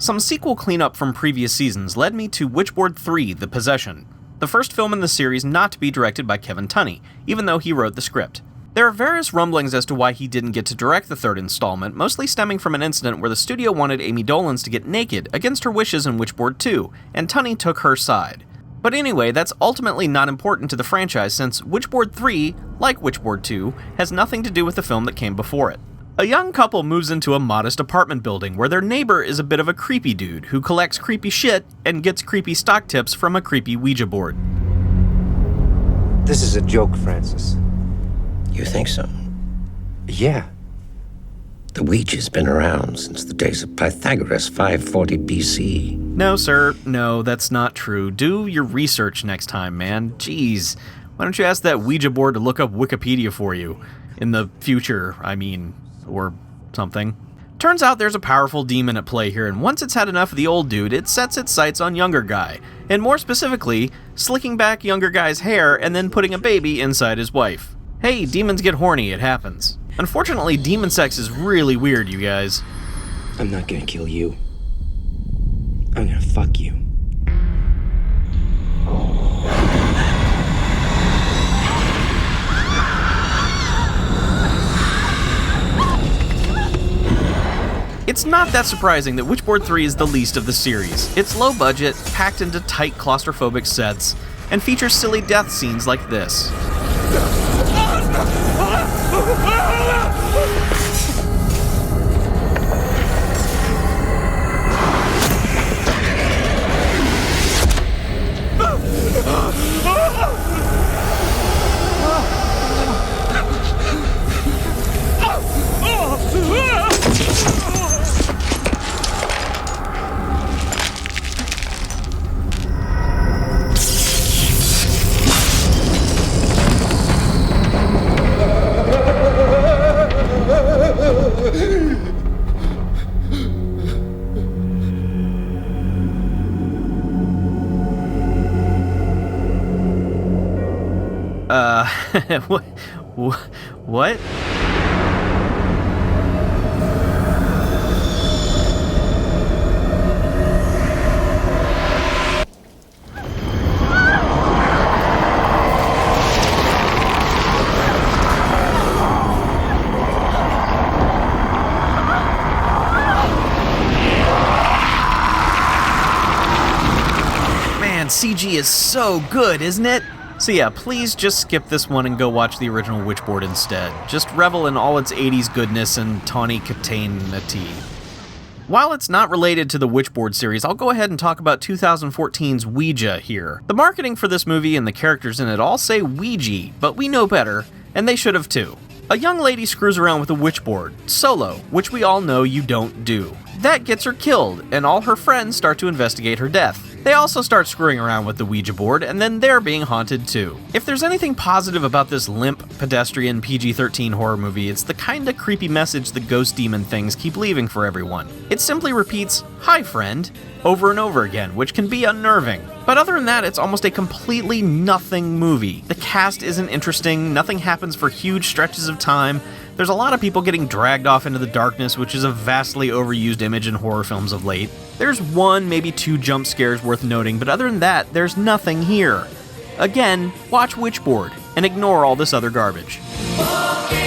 Some sequel cleanup from previous seasons led me to Witchboard 3: The Possession, the first film in the series not to be directed by Kevin Tunney, even though he wrote the script. There are various rumblings as to why he didn't get to direct the third installment, mostly stemming from an incident where the studio wanted Amy Dolenz to get naked against her wishes in Witchboard 2, and Tunney took her side. But anyway, that's ultimately not important to the franchise since Witchboard 3, like Witchboard 2, has nothing to do with the film that came before it. A young couple moves into a modest apartment building where their neighbor is a bit of a creepy dude who collects creepy shit and gets creepy stock tips from a creepy Ouija board. This is a joke, Francis. You think so? Yeah. The Ouija's been around since the days of Pythagoras, 540 BC. No, sir. No, that's not true. Do your research next time, man. Jeez. Why don't you ask that Ouija board to look up Wikipedia for you? In the future, I mean, or something. Turns out there's a powerful demon at play here, and once it's had enough of the old dude, it sets its sights on younger guy. And more specifically, slicking back younger guy's hair and then putting a baby inside his wife. Hey, demons get horny, it happens. Unfortunately, demon sex is really weird, you guys. I'm not gonna kill you. I'm gonna fuck you. It's not that surprising that Witchboard 3 is the least of the series. It's low budget, packed into tight claustrophobic sets, and features silly death scenes like this. What? Man, CG is so good, isn't it? So yeah, please just skip this one and go watch the original Witchboard instead. Just revel in all its 80s goodness and tawny cataneity. While it's not related to the Witchboard series, I'll go ahead and talk about 2014's Oujia here. The marketing for this movie and the characters in it all say Ouija, but we know better, and they should have too. A young lady screws around with a witchboard, solo, which we all know you don't do. That gets her killed, and all her friends start to investigate her death. They also start screwing around with the Ouija board, and then they're being haunted too. If there's anything positive about this limp, pedestrian PG-13 horror movie, it's the kinda creepy message the ghost demon things keep leaving for everyone. It simply repeats, "Hi friend," over and over again, which can be unnerving. But other than that, it's almost a completely nothing movie. The cast isn't interesting, nothing happens for huge stretches of time. There's a lot of people getting dragged off into the darkness, which is a vastly overused image in horror films of late. There's one, maybe two jump scares worth noting, but other than that, there's nothing here. Again, watch Witchboard, and ignore all this other garbage. Okay.